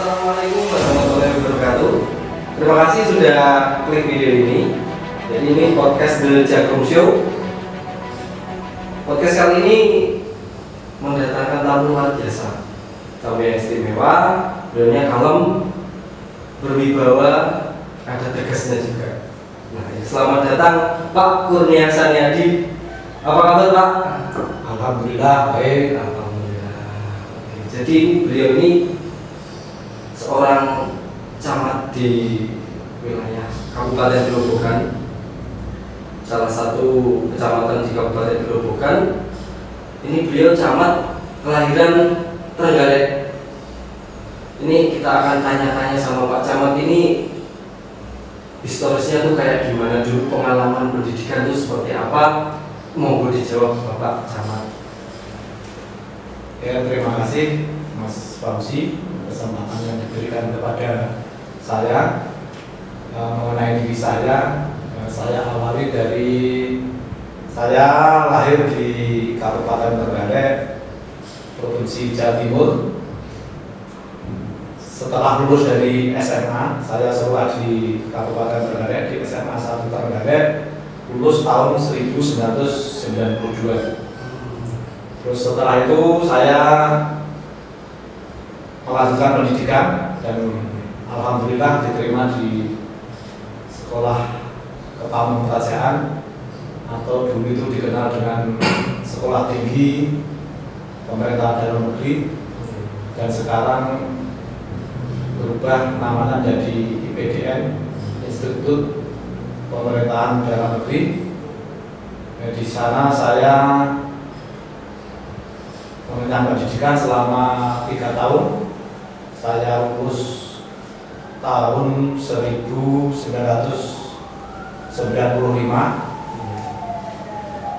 Assalamualaikum warahmatullahi wabarakatuh. Terima kasih sudah klik video ini. Jadi ini podcast The Jagung Show. Podcast kali ini mendatangkan tamu luar biasa, tamu yang istimewa, beliaunya kalem, berwibawa, ada tegasnya juga. Nah, selamat datang Pak Kurnia Saniadi. Apa kabar Pak? Alhamdulillah baik. Alhamdulillah. Jadi beliau ini seorang camat di wilayah Kabupaten Grobogan, salah satu kecamatan di Kabupaten Grobogan. Ini beliau camat kelahiran Trenggalek. Ini kita akan tanya-tanya sama Pak Camat ini historisnya tuh kayak gimana dulu, pengalaman pendidikan itu seperti apa. Monggo dijawab Bapak Camat. Ya, terima kasih Mas Fauzi kesempatan yang diberikan kepada saya mengenai diri saya. Saya awali dari saya lahir di Kabupaten Trenggalek, Provinsi Jawa Timur. Setelah lulus dari SMA, saya sekolah di Kabupaten Trenggalek di SMA 1 Trenggalek, lulus tahun 1992. Terus setelah itu saya melanjutkan pendidikan dan alhamdulillah diterima di sekolah Kepamongkasaan atau dulu itu dikenal dengan Sekolah Tinggi Pemerintah Dalam Negeri, dan sekarang berubah namanya jadi IPDN, Institut Pemerintahan Dalam Negeri. Di sana saya mengenyam pendidikan selama 3 tahun. Saya lulus tahun 1995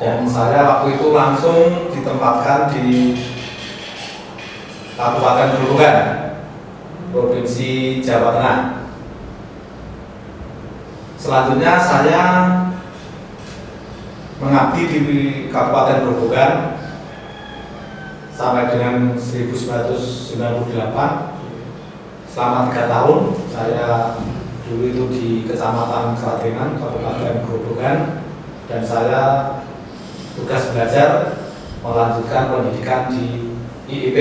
dan saya waktu itu langsung ditempatkan di Kabupaten Grobogan, Provinsi Jawa Tengah. Selanjutnya saya mengabdi di Kabupaten Grobogan sampai dengan 1998. Selama 3 tahun saya dulu itu di Kecamatan Kradenan, Kabupaten Grobogan, dan saya tugas belajar melanjutkan pendidikan di IIP,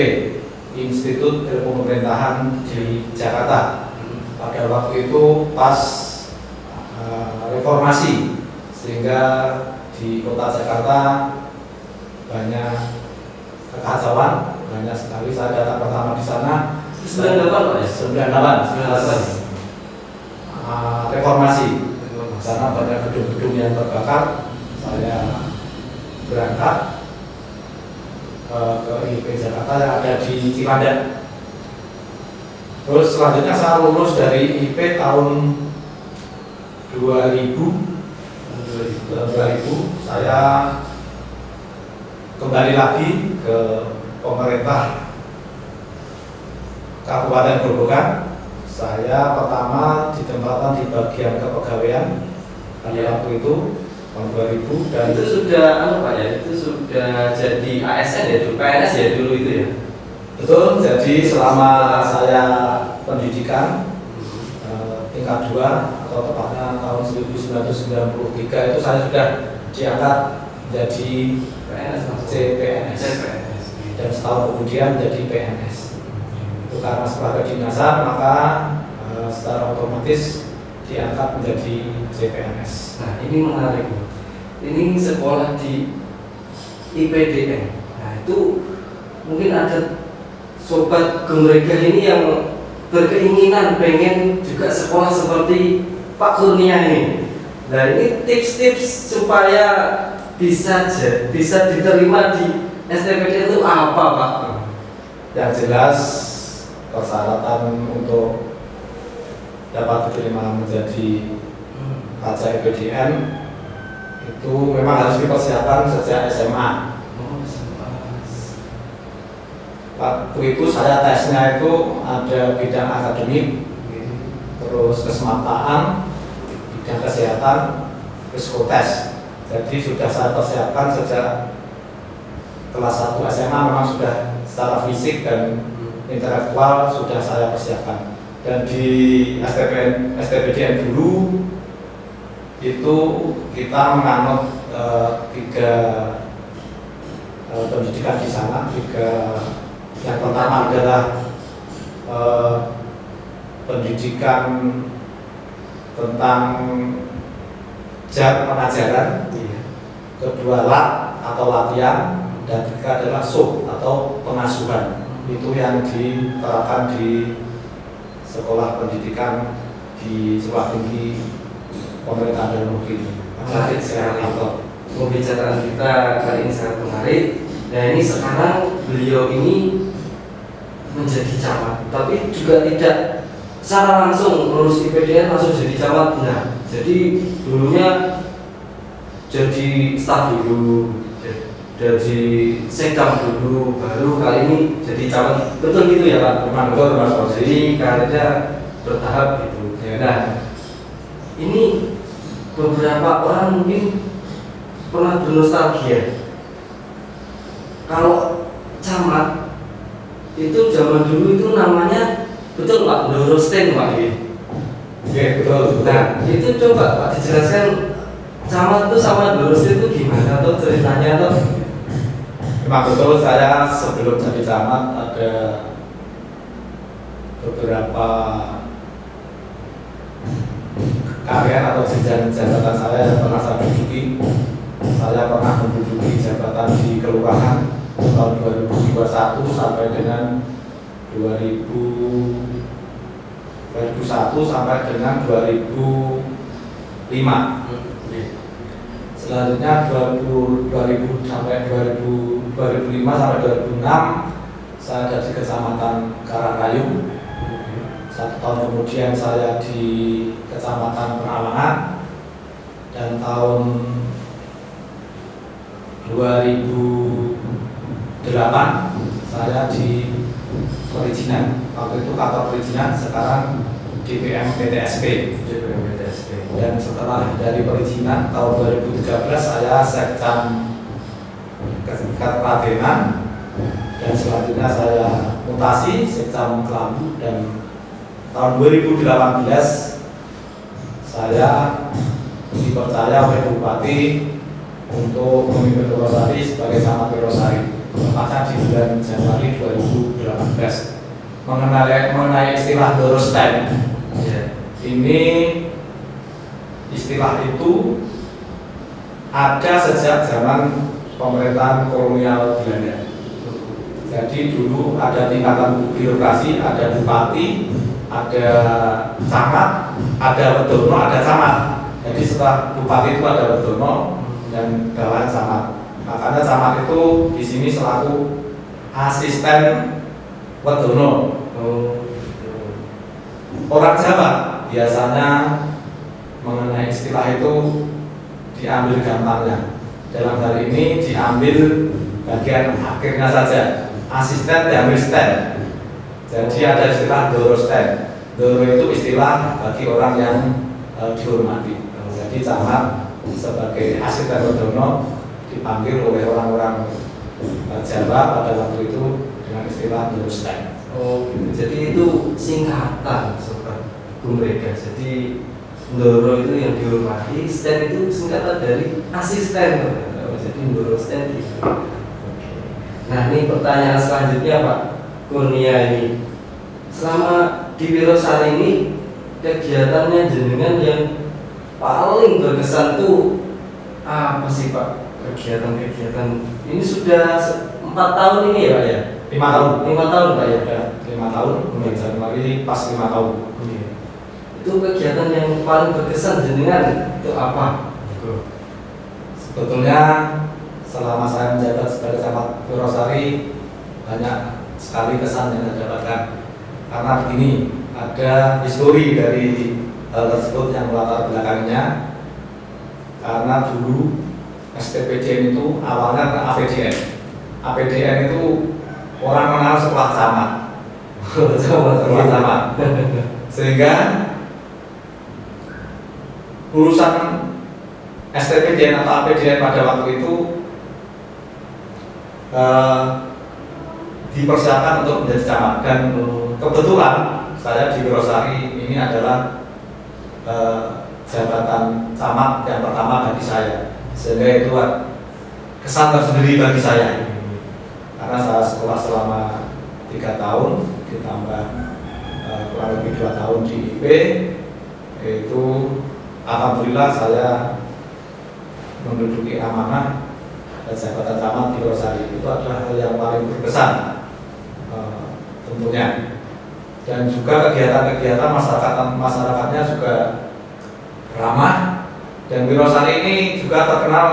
Institut Ilmu Pemerintahan di Jakarta. Pada waktu itu pas reformasi, sehingga di kota Jakarta banyak kekacauan, banyak sekali. Saya datang pertama di sana 98 Pak ya? 98 reformasi, karena banyak gedung-gedung yang terbakar. Saya berangkat ke IIP Jakarta yang ada di Cilandak. Terus selanjutnya saya lulus dari IIP tahun 2000. Saya kembali lagi ke pemerintah Kabupaten Grobogan. Saya pertama ditempatkan di bagian kepegawaian pada waktu itu tahun 2000, dan itu sudah Pak ya? Itu sudah jadi ASN ya, dulu PNS ya dulu itu ya? betul. Jadi selama saya pendidikan tingkat 2 atau tepatnya tahun 1993 itu saya sudah diangkat menjadi CPNS, dan setahun kemudian jadi PNS. Itu karena setelah kedinasan maka secara otomatis diangkat menjadi CPNS. Nah ini menarik, ini sekolah di IPDN. Nah itu mungkin ada sobat Gemrega ini yang berkeinginan pengen juga sekolah seperti Pak Kurnia ini. Nah ini tips-tips supaya bisa diterima di STPD itu apa Pak? Yang jelas persyaratan untuk dapat diterima menjadi kaca IPDN itu memang harus dipersiapkan sejak SMA. Waktu itu saya tesnya itu ada bidang akademik, terus kesemaptaan, bidang kesehatan, psikotes. Jadi sudah saya persiapkan sejak kelas 1 SMA, memang sudah secara fisik dan intelektual sudah saya persiapkan. Dan di STPDN dulu itu kita menganut tiga pendidikan di sana. Yang pertama adalah pendidikan tentang pengajaran, kedua atau latihan, dan ketiga adalah sub atau pengasuhan. Itu yang diterapkan di sekolah pendidikan di sekolah tinggi pemerintah dan negeri. Menarik sekali. Pembicaraan kita kali ini sangat menarik. Nah ini sekarang beliau ini menjadi camat, tapi juga tidak secara langsung lulus IPDN langsung jadi camat. Nah, jadi dulunya jadi staf dulu, jadi sekam dulu, baru kali ini jadi camat. Betul gitu ya Pak? Memang betul Mas. Jadi karirnya bertahap gitu. Nah, ini beberapa orang mungkin pernah bernostalgia. Kalau camat itu zaman dulu itu namanya, betul Pak, Dorosten Pak ya? Oke, betul. Nah, itu coba Pak dijelaskan camat itu sama Dorosten itu gimana atau ceritanya atau? Memang betul, saya sebelum jadi camat ada beberapa karier atau jenjang jabatan saya yang pernah saya duduki. Saya pernah menduduki jabatan di kelurahan tahun 2021 sampai dengan 2001 sampai dengan 2005. Selanjutnya 2000 sampai 2005 sampai 2006 saya ada di Kecamatan Karangkayu. 1 tahun kemudian saya di Kecamatan Penawangan, dan tahun 2008 saya di perizinan. Waktu itu kantor perizinan, sekarang DPM PTSP. Dan setelah dari perizinan tahun 2013 saya sekam Klatenan, dan selanjutnya saya mutasi sekam Kelambu, dan tahun 2018 saya dipercaya oleh Bupati untuk memimpin Purwosari sebagai camat Purwosari, tepatnya di bulan Januari 2018. Mengenai istilah Dorosten, ini istilah itu ada sejak zaman pemerintahan kolonial Belanda. Jadi dulu ada tingkatan birokrasi, ada bupati, ada camat, ada wedono, ada camat. Jadi setelah bupati itu ada wedono dan bawahan camat. Makanya camat itu di sini selaku asisten wedono. Orang Jawa biasanya mengenai istilah itu diambil gampangnya. Dalam hal ini diambil bagian akhirnya saja. Asisten diambil stand. Jadi ada istilah Dorosten. Doro itu istilah bagi orang yang dihormati. Jadi camat sebagai asisten wedono dipanggil oleh orang-orang Jawa pada waktu itu dengan istilah Dorosten. Oh, jadi itu singkatan sobat Gumrega. Jadi Ndoro itu yang dihormati, stand itu singkatan dari asisten. Jadi Ndoro stand gitu. Nah ini pertanyaan selanjutnya Pak Kurnia ini, selama di Wirosari ini kegiatannya jenengan yang paling berkesan tuh apa sih Pak? Kegiatan-kegiatan ini sudah 4 tahun ini ya Pak ya? 5 tahun. 5 tahun Pak ya? 5 tahun, bulan Januari pas 5 tahun. Itu kegiatan yang paling berkesan jenengan itu apa? Sebetulnya selama saya menjabat sebagai camat Purwosari banyak sekali kesan yang saya dapatkan. Karena begini, ada histori dari hal tersebut yang melatar belakangnya. Karena dulu STPDN itu awalnya ke APDN. APDN itu orang mengenal sekolah camat. Sekolah camat. Sehingga lulusan STPDN atau APDN pada waktu itu dipersiapkan untuk menjadi camat. Dan kebetulan saya di Wirosari ini adalah jabatan camat yang pertama bagi saya, sehingga itu kesan tersendiri bagi saya karena saya sekolah selama 3 tahun ditambah kurang lebih 2 tahun di IP. Itu alhamdulillah saya menduduki amanah jabatan camat di Wirosari. Itu adalah hal yang paling berkesan tentunya. Dan juga kegiatan-kegiatan masyarakatnya juga ramah, dan Wirosari ini juga terkenal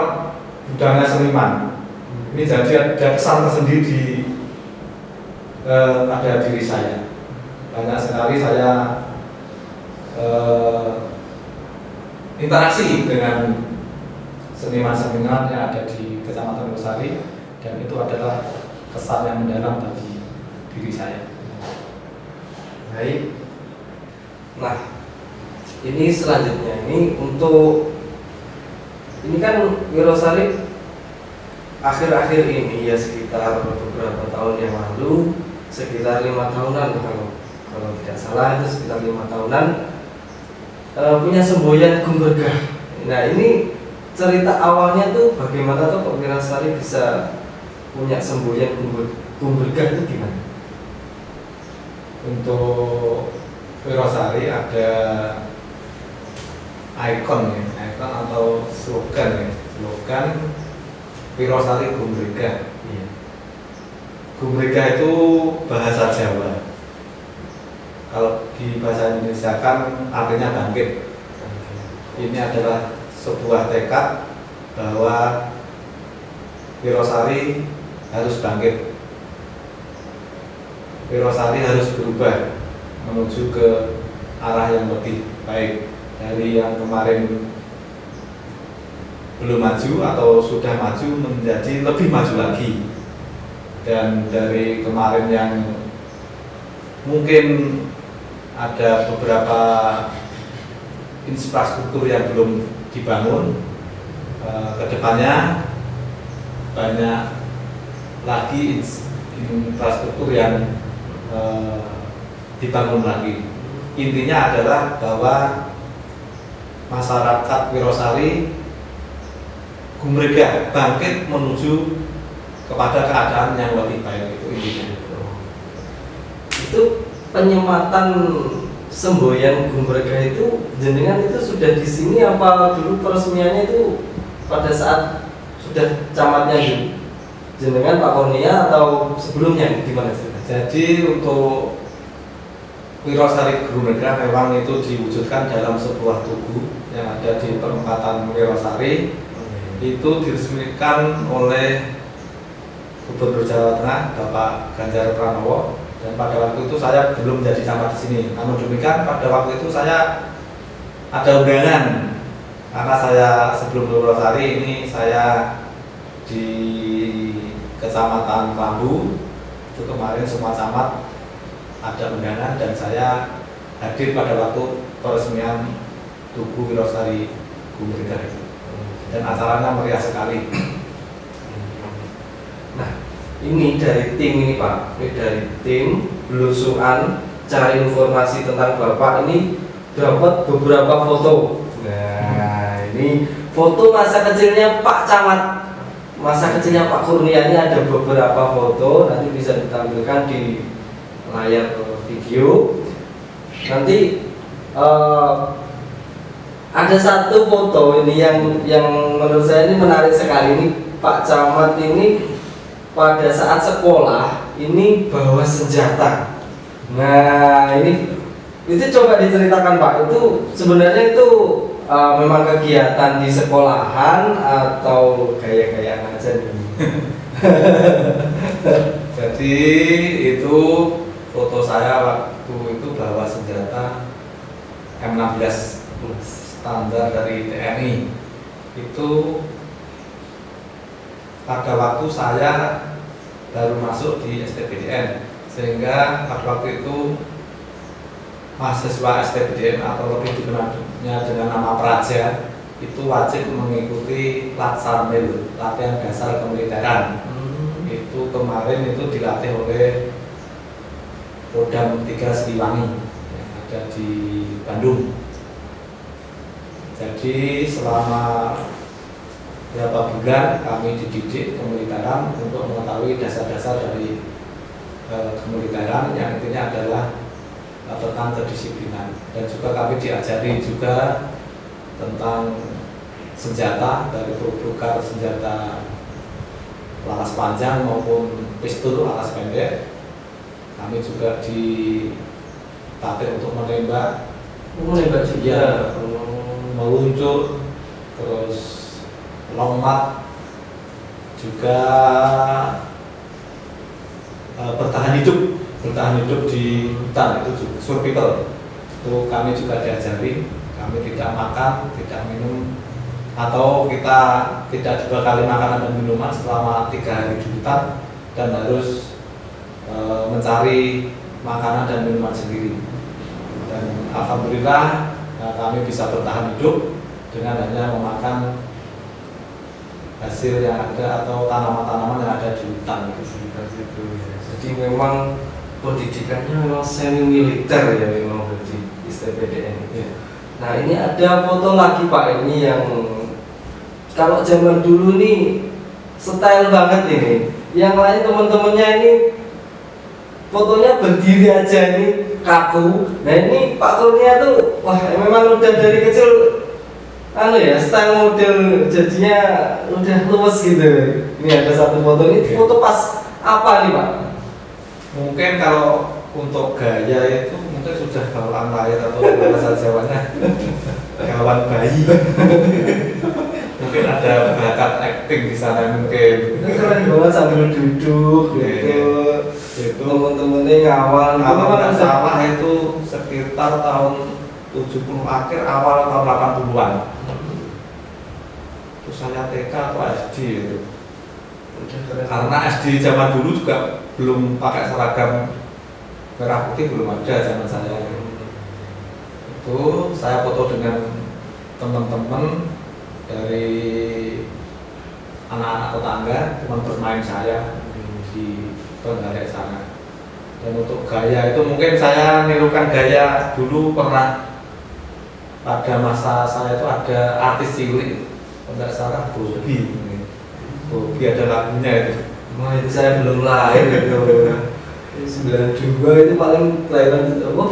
budaya seniman. Ini jadi ada kesan tersendiri pada diri saya. Banyak sekali saya interaksi dengan seniman-seniman yang ada di Kecamatan Wirosari, dan itu adalah kesan yang mendalam bagi diri saya. Baik. Nah, ini selanjutnya ini kan Wirosari akhir-akhir ini ya sekitar beberapa tahun yang lalu, sekitar 5 tahunan kalau tidak salah itu sekitar 5 tahunan punya semboyan Gumbergah. Nah, ini cerita awalnya tuh bagaimana tuh kok Wirosari bisa punya semboyan Gumbergah itu gimana? Untuk Wirosari ada ikon atau slogan Wirosari Gumbergah. Gumbergah itu bahasa Jawa. Kalau di bahasa Indonesia kan artinya bangkit. Ini adalah sebuah tekad bahwa Wirosari harus bangkit. Wirosari harus berubah menuju ke arah yang lebih baik dari yang kemarin belum maju atau sudah maju menjadi lebih maju lagi. Dan dari kemarin yang mungkin ada beberapa infrastruktur yang belum dibangun, kedepannya banyak lagi infrastruktur yang dibangun lagi. Intinya adalah bahwa masyarakat Wirosari Gumbergah bangkit menuju kepada keadaan yang lebih baik, itu intinya. Itu penyematan semboyan Gumbergah itu jenengan itu sudah di sini apa dulu peresmiannya itu pada saat sudah camatnya jenengan Pak Kurnia atau sebelumnya gimana sih? Jadi untuk Wirosari Gumbergah memang itu diwujudkan dalam sebuah tugu yang ada di perempatan Wirosari. Itu diresmikan oleh Gubernur Jawa Tengah Bapak Ganjar Pranowo, dan pada waktu itu saya belum jadi camat di sini. Namun demikian pada waktu itu saya ada undangan karena saya sebelum Wirosari ini saya di Kecamatan Klambu. Itu kemarin semua camat ada undangan dan saya hadir pada waktu peresmian Tugu Wirosari Gumbergah itu, dan acaranya meriah sekali. Nah, ini dari tim ini Pak, ini dari tim belusuan cari informasi tentang Bapak ini dapat beberapa foto. Nah, ini foto masa kecilnya Pak Camat, masa kecilnya Pak Kurnia ini ada beberapa foto, nanti bisa ditampilkan di layar video. Nanti ada satu foto ini yang menurut saya ini menarik sekali. Ini Pak Camat ini pada saat sekolah ini bawa senjata. Nah, itu coba diceritakan Pak, itu sebenarnya itu memang kegiatan di sekolahan atau gaya-gayaan aja nih? Jadi itu foto saya waktu itu bawa senjata M16 standar dari TNI. Itu pada waktu saya baru masuk di STBDN, sehingga pada waktu itu mahasiswa STBDN atau lebih dikenalnya dengan nama Praja itu wajib mengikuti Latsarmil, latihan dasar kemiliteran. itu kemarin itu dilatih oleh Kodam 3 Siliwangi yang ada di Bandung. Jadi selama beberapa bulan kami dididik kemiliteran untuk mengetahui dasar-dasar dari kemiliteran yang intinya adalah tentang kedisiplinan, dan juga kami diajari juga tentang senjata dari pelukar senjata laras panjang maupun pistol laras pendek. Kami juga dilatih untuk menembak juga, meluncur, terus lompat, juga bertahan hidup di hutan, itu survival. Itu kami juga diajari. Kami tidak makan, tidak minum, atau kita tidak dibekali makanan dan minuman selama 3 hari di hutan, dan harus mencari makanan dan minuman sendiri. Dan alhamdulillah kami bisa bertahan hidup dengan hanya memakan hasil yang ada atau tanaman-tanaman yang ada di hutan itu. Jadi memang pendidikannya memang semi militer ya, memang berarti istilah PDN. Ya. Nah ini ada foto lagi Pak, ini yang kalau zaman dulu nih style banget ini. Yang lain teman-temannya ini fotonya berdiri aja, ini kaku. Nah ini Pak Kurnia tuh wah memang udah dari kecil style model jadinya udah luwes gitu. Ini ada satu foto, ini foto pas apa nih Pak? Mungkin kalau untuk gaya itu mungkin sudah bawaan lahir atau bahasa Jawanya kawan bayi. Mungkin ada bakat acting di sana mungkin. Ini keren banget sambil duduk gitu. Itu Temen-temennya ngawal. kalau nggak salah itu sekitar tahun 70 akhir awal tahun 80-an. Terus saya TK atau SD itu. Karena SD zaman dulu juga belum pakai seragam merah putih, belum ada zaman saya. Itu saya foto dengan teman-teman dari anak-anak tetangga, teman bermain saya di Trenggalek sana. Dan untuk gaya itu mungkin saya nirukan gaya dulu pernah pada masa saya itu ada artis cilik, tidak salah Bobby ada lagunya itu. Wah itu saya belum lahir itu. 92 itu paling kelahiran itu apa?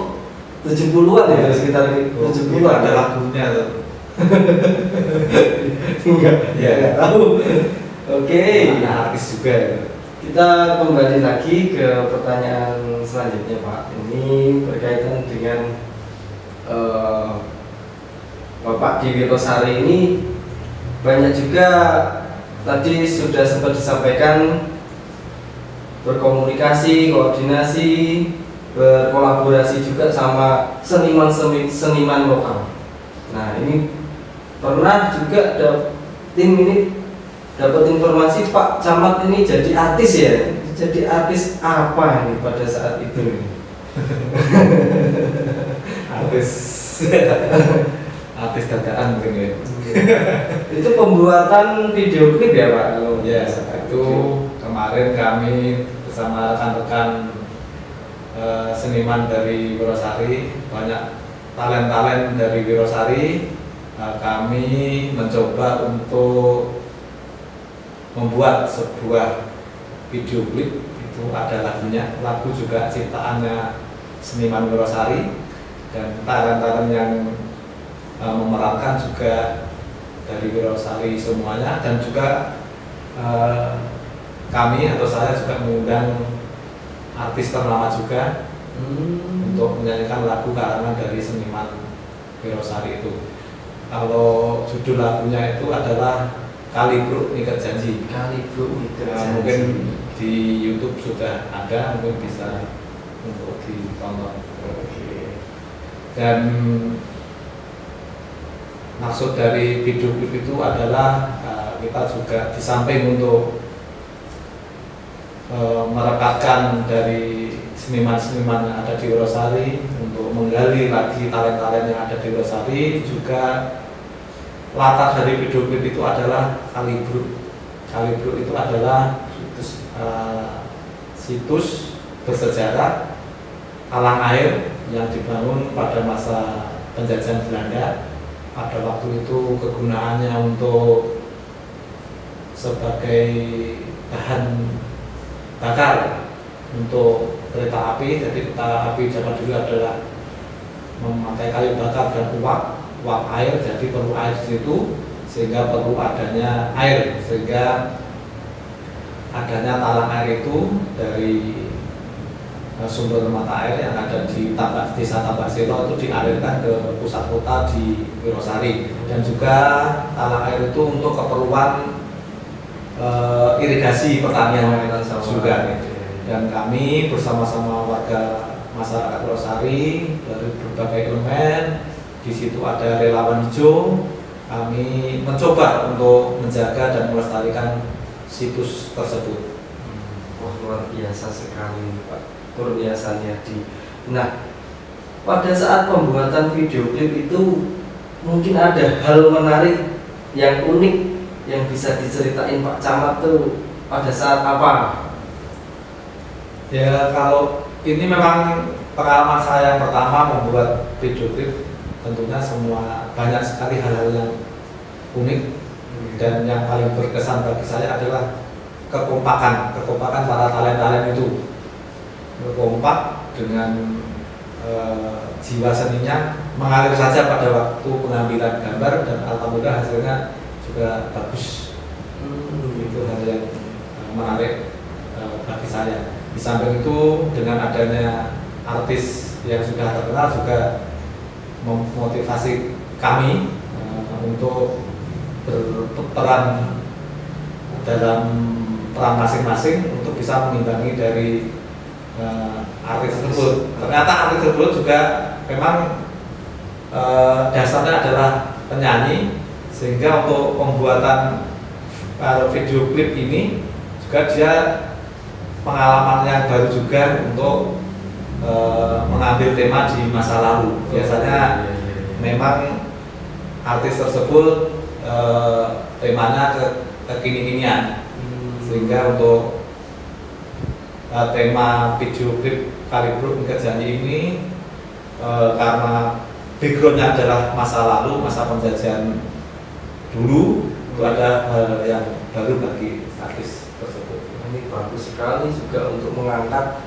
70-an ya, sekitar 70-an ada lagunya tuh. Enggak tahu. Oke. Ada artis juga ya. Kita kembali lagi ke pertanyaan selanjutnya Pak. Ini berkaitan dengan Bapak di Wirosari ini banyak juga tadi sudah sempat disampaikan berkomunikasi, koordinasi, berkolaborasi juga sama seniman lokal. Nah ini pernah juga tim ini dapat informasi Pak Camat ini jadi artis ya. Jadi artis apa ini pada saat itu? artis dadaan mungkin ya. Itu pembuatan video klip ya Pak? Ya, itu kemarin kami bersama rekan-rekan seniman dari Wirosari, banyak talent-talent dari Wirosari, kami mencoba untuk membuat sebuah video klip. Itu ada lagunya, lagu juga ciptaannya seniman Wirosari, dan talent-talent yang memerankan juga dari Wirosari semuanya, dan juga kami atau saya juga mengundang artis ternama juga untuk menyanyikan lagu karangan dari seniman Wirosari itu. Kalau judul lagunya itu adalah Kalibruk Ngiket Janji. Kalibruk Ngiket Janji. Mungkin di YouTube sudah ada, mungkin bisa untuk ditonton. Dan maksud dari video klip itu adalah kita juga di samping untuk merekatkan dari seniman-seniman yang ada di Wirosari, untuk menggali lagi talent-talent yang ada di Wirosari, juga latar dari video klip itu adalah Kalibruk. Kalibruk itu adalah situs bersejarah talang air yang dibangun pada masa penjajahan Belanda. Pada waktu itu kegunaannya untuk sebagai bahan bakar untuk kereta api. Jadi kereta api zaman dulu adalah memakai kayu bakar dan uap air, jadi perlu air di situ, sehingga perlu adanya air, sehingga adanya talang air itu dari sumber mata air yang ada di desa Tambak Selo itu dialirkan ke pusat kota di Wirosari, dan juga talang air itu untuk keperluan irigasi pertanian juga. Dan kami bersama-sama warga masyarakat Wirosari dari berbagai elemen, di situ ada relawan hijau, kami mencoba untuk menjaga dan melestarikan situs tersebut. Wah, luar biasa sekali Pak Kurniasanya di. Nah, pada saat pembuatan video klip itu mungkin ada hal menarik yang unik yang bisa diceritain Pak Camat tuh pada saat apa? Ya, kalau ini memang pengalaman saya yang pertama membuat video klip, tentunya semua banyak sekali hal-hal yang unik, dan yang paling berkesan bagi saya adalah kekompakan para talent itu. Kompak dengan jiwa seninya mengalir saja pada waktu pengambilan gambar, dan alhamdulillah hasilnya juga bagus. Itu hal yang menarik bagi saya. Di samping itu, dengan adanya artis yang sudah terkenal juga memotivasi kami untuk berperan dalam peran masing-masing untuk bisa mengimbangi dari artis tersebut. Ternyata artis tersebut juga memang dasarnya adalah penyanyi, sehingga untuk pembuatan video klip ini juga dia pengalaman yang baru juga untuk mengambil tema di masa lalu. Biasanya memang artis tersebut temanya kekini-kinian, sehingga untuk tema video klip Kalibruk Mingket Janji ini karena backgroundnya adalah masa lalu, masa penjajahan dulu, itu ada hal yang baru bagi artis tersebut. Ini bagus sekali juga untuk mengangkat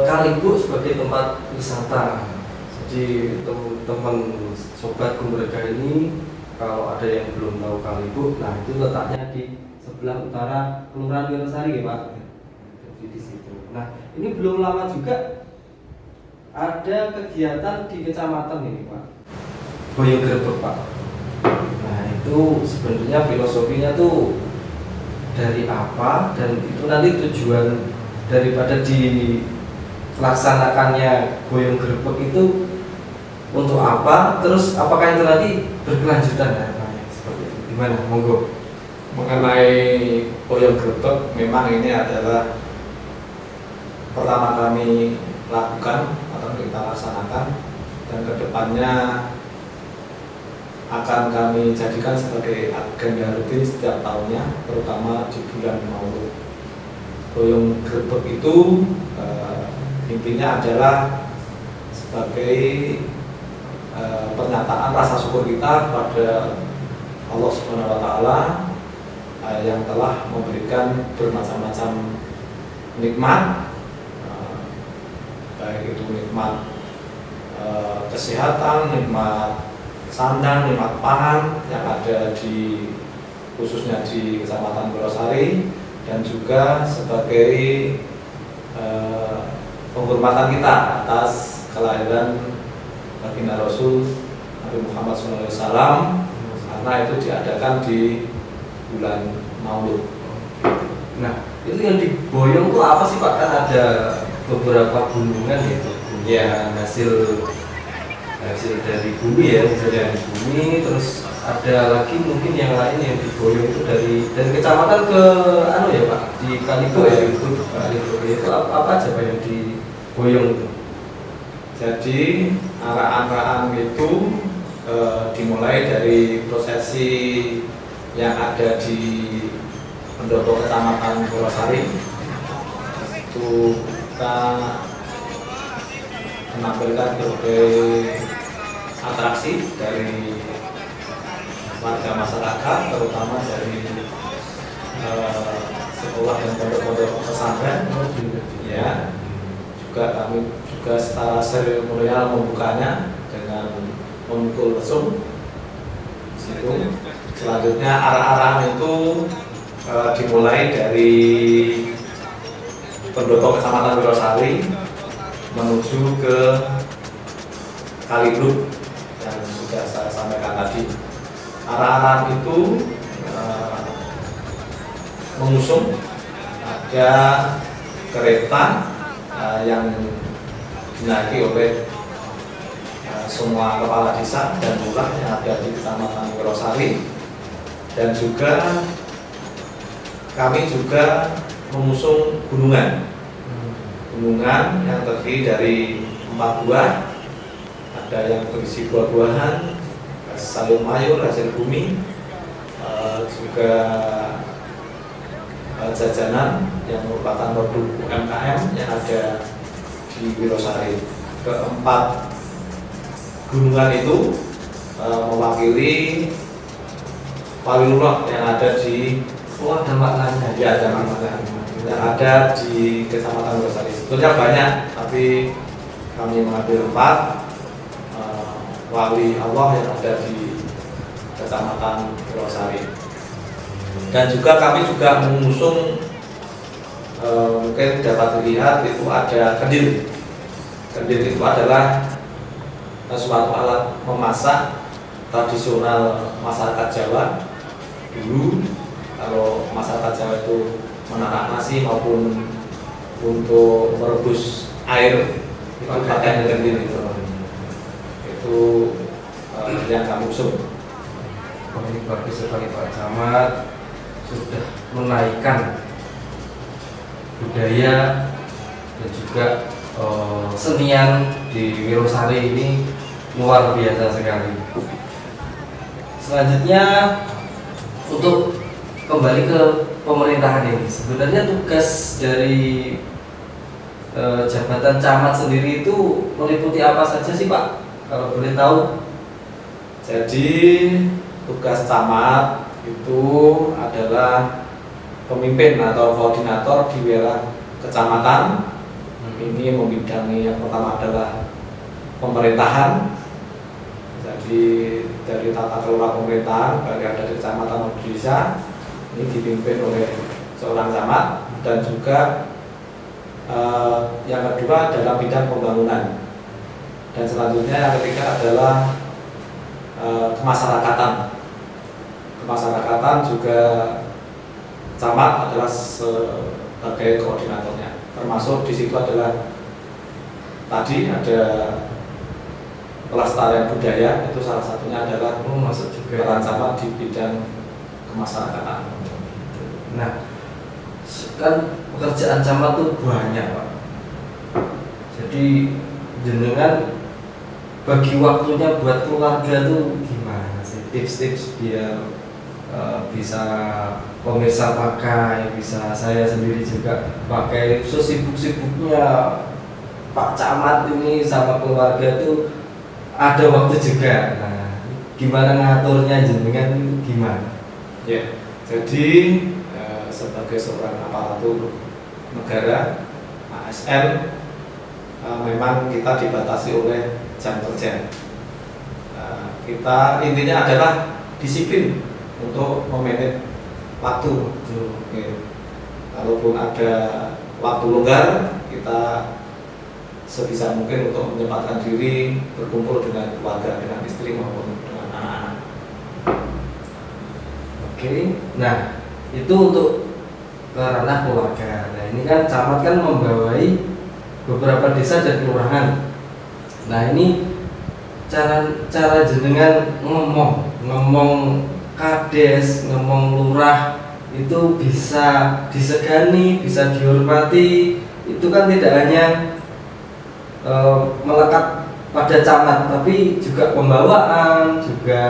Kalibruk sebagai tempat wisata. Jadi teman-teman sobat Kumbrega ini, kalau ada yang belum tahu Kalibruk, nah itu letaknya di sebelah utara Kelurahan Wirosari ya Pak. Di situ. Nah, ini belum lama juga ada kegiatan di kecamatan ini Pak, Boyong Grebek Pak. Nah, itu sebenarnya filosofinya tuh dari apa, dan itu nanti tujuan daripada dilaksanakannya Boyong Grebek itu untuk apa, terus apakah itu nanti berkelanjutan harapannya seperti itu? Gimana? Monggo. Mengenai Boyong Grebek, memang ini adalah pertama kami lakukan atau kita laksanakan, dan kedepannya akan kami jadikan sebagai agenda rutin setiap tahunnya, terutama di bulan Maulud. Boyong Grebek itu intinya adalah sebagai pernyataan rasa syukur kita kepada Allah Subhanahu wa Ta'ala yang telah memberikan bermacam-macam nikmat, baik itu nikmat kesehatan, nikmat sandang, nikmat pangan yang ada di khususnya di Kecamatan Wirosari, dan juga sebagai penghormatan kita atas kelahiran baginda Rasul Nabi Muhammad SAW, karena itu diadakan di bulan Maulud. Nah, itu yang diboyong itu apa sih Pak? Kan ada beberapa gunungan gitu, Ya, hasil dari bumi ya, dari bumi, terus ada lagi mungkin yang lain yang diboyong itu dari kecamatan ke ya Pak, di Kalibo ya, itu Kalibo itu apa aja Pak yang diboyong itu? jadi arah-arahan itu dimulai dari prosesi yang ada di pendopo Kecamatan Purwosari. Itu kita menampilkan berbagai atraksi dari warga masyarakat, terutama dari sekolah dan pondok-pondok pesantren. Ya, juga kami juga secara seremonial membukanya dengan memukul lesung. Situ. Selanjutnya arah-arahan itu dimulai dari pendopo Kecamatan Wirosari menuju ke Kalibruk yang sudah saya sampaikan tadi. Arah-arahan itu mengusung ada kereta yang dinaiki oleh semua kepala desa dan lurah yang ada di Kecamatan Wirosari, dan juga kami juga mengusung gunungan yang terdiri dari 4 buah, ada yang berisi buah-buahan, sayur mayur, hasil bumi, juga jajanan yang merupakan produk UMKM yang ada di Wirosari. Keempat gunungan itu mewakili wali lurah yang ada di ada maknanya. Ya, ada maknanya yang ada di Kecamatan Wirosari. Sebetulnya banyak, tapi kami mengambil 4 wali Allah yang ada di Kecamatan Wirosari. Dan juga kami juga mengusung mungkin dapat dilihat itu ada kendil. Kendil itu adalah suatu alat memasak tradisional masyarakat Jawa dulu. Kalau masyarakat Jawa itu menanak nasi maupun untuk merebus air itu pakai kendil itu yang kami usung. Ini bagus sekali Pak Camat, sudah menaikkan budaya dan juga senian di Wirosari ini luar biasa sekali. Selanjutnya untuk kembali ke pemerintahan ini, sebenarnya tugas dari jabatan camat sendiri itu meliputi apa saja sih Pak? Kalau boleh tahu. Jadi tugas camat itu adalah pemimpin atau koordinator di wilayah kecamatan. Ini membidangi yang pertama adalah pemerintahan. Jadi dari tata kelola pemerintahan baik ada di kecamatan maupun di desa ini dipimpin oleh seorang camat, dan juga yang kedua adalah bidang pembangunan, dan selanjutnya yang ketiga adalah kemasyarakatan. Kemasyarakatan juga camat adalah sebagai koordinatornya, termasuk di situ adalah tadi ada pelestarian budaya, itu salah satunya adalah masuk juga peran camat di bidang kemasyarakatan. Nah, kan pekerjaan camat tuh banyak Pak. Jadi jenengan bagi waktunya buat keluarga tuh gimana sih? Tips-tips biar bisa pemirsa pakai, bisa saya sendiri juga pakai. Sesibuk-sibuknya Pak Camat ini sama keluarga tuh ada waktu juga. Nah, gimana ngaturnya jenengan itu gimana? Ya, jadi sebagai seorang aparatur negara ASN, memang kita dibatasi oleh jam kerja. Kita intinya adalah disiplin untuk memanage waktu. Oke. Kalaupun ada waktu longgar, kita sebisa mungkin untuk menyempatkan diri berkumpul dengan keluarga, dengan istri maupun dengan anak-anak. Oke, nah itu untuk ke ranah keluarga. Nah ini kan camat kan membawai beberapa desa dan kelurahan. Nah ini cara jenengan ngomong kades, ngomong lurah itu bisa disegani, bisa dihormati. Itu kan tidak hanya melekat pada camat, tapi juga pembawaan, juga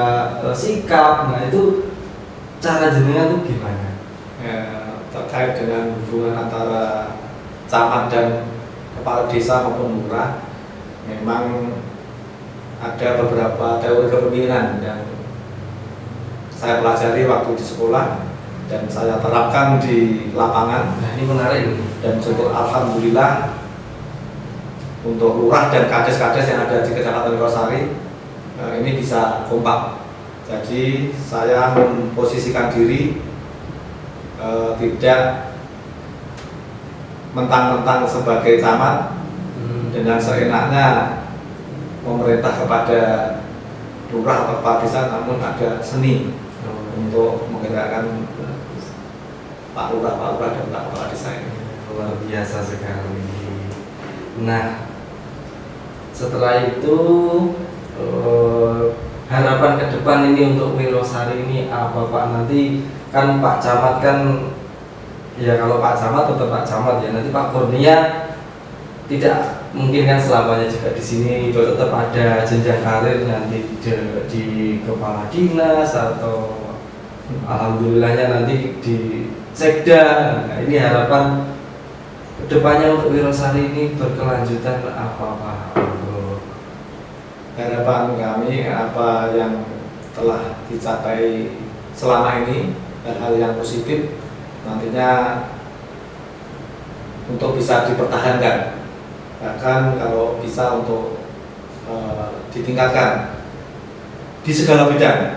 sikap. Nah itu cara jenengan itu gimana? terkait dengan hubungan antara camat dan kepala desa maupun lurah, memang ada beberapa teori kepemimpinan yang saya pelajari waktu di sekolah dan saya terapkan di lapangan. Nah, ini menarik ini. Dan syukur alhamdulillah untuk lurah dan kades-kades yang ada di Kecamatan Wirosari ini bisa kompak. Jadi saya memposisikan diri tidak mentang-mentang sebagai camat dengan seenaknya memerintah kepada lurah atau kepala desa, namun ada seni untuk menggerakkan Pak Lurah dan Pak Kepala Desa ini. Luar biasa sekali. Nah, setelah itu harapan ke depan ini untuk Wirosari ini apa Pak? Nanti kan Pak Camat kan, ya kalau Pak Camat tetap Pak Camat ya. Nanti Pak Kurnia tidak mungkin kan selamanya juga di sini, tetap ada jenjang karir nanti di kepala dinas atau alhamdulillahnya nanti di sekda. Nah, ini harapan kedepannya untuk Wirosari ini berkelanjutan apa Pak? Harapan kami apa yang telah dicapai selama ini, hal-hal yang positif nantinya untuk bisa dipertahankan, bahkan kalau bisa untuk ditingkatkan di segala bidang.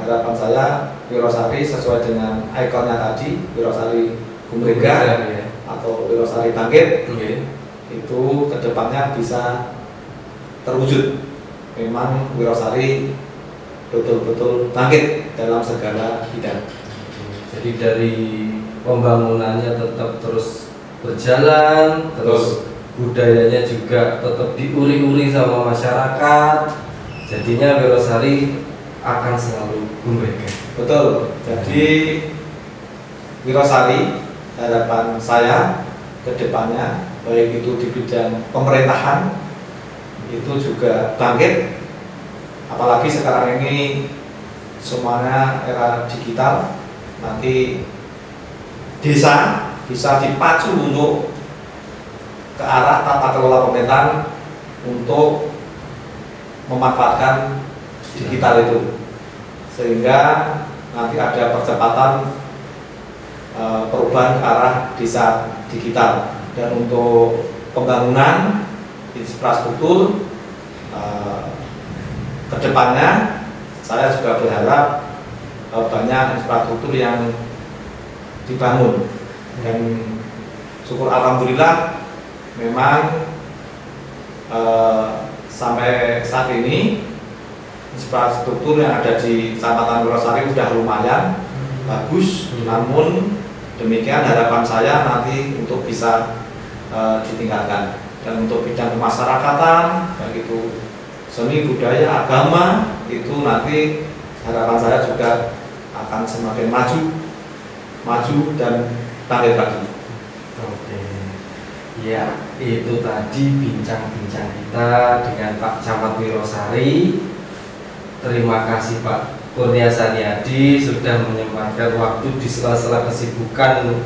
Harapan saya Wirosari sesuai dengan ikonnya tadi, Wirosari Gumrega atau Wirosari Bangkit, itu kedepannya bisa terwujud. Memang Wirosari betul-betul bangkit dalam segala bidang. Jadi dari pembangunannya tetap terus berjalan, terus budayanya juga tetap diuri-uri sama masyarakat. Jadinya Wirosari akan selalu gumrega. Betul. Jadi Wirosari harapan saya ke depannya baik itu di bidang pemerintahan itu juga bangkit, apalagi sekarang ini semuanya era digital, nanti desa bisa dipacu untuk ke arah tata kelola pemerintahan untuk memanfaatkan digital itu, sehingga nanti ada percepatan perubahan ke arah desa digital. Dan untuk pembangunan infrastruktur kedepannya saya juga berharap banyak infrastruktur yang dibangun, dan syukur alhamdulillah memang sampai saat ini infrastruktur yang ada di Kecamatan Wirosari sudah lumayan bagus. Namun demikian harapan saya nanti untuk bisa ditingkatkan. Dan untuk bidang kemasyarakatan, baik itu seni, budaya, agama, itu nanti harapan saya juga akan semakin maju dan bangkit lagi. Oke, ya itu tadi bincang-bincang kita dengan Pak Camat Wirosari. Terima kasih Pak Kurnia Saniadi sudah menyempatkan waktu di sela-sela kesibukan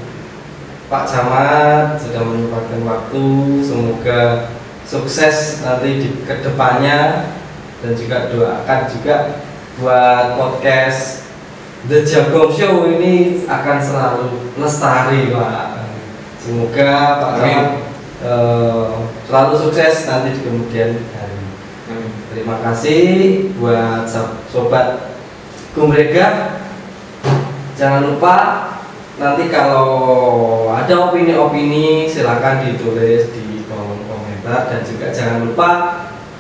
Pak Camat, sudah menyempatkan waktu. Semoga sukses nanti di kedepannya, dan juga doakan juga buat podcast The Jagong Show ini akan selalu lestari Pak. Semoga Pak Camat selalu sukses nanti di kemudian hari. Terima kasih buat sobat Gumrega. Jangan lupa nanti kalau ada opini-opini silakan ditulis di kolom komentar, dan juga jangan lupa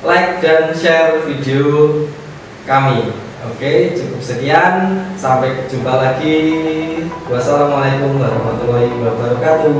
like dan share video kami. Oke, cukup sekian, sampai jumpa lagi. Wassalamualaikum warahmatullahi wabarakatuh.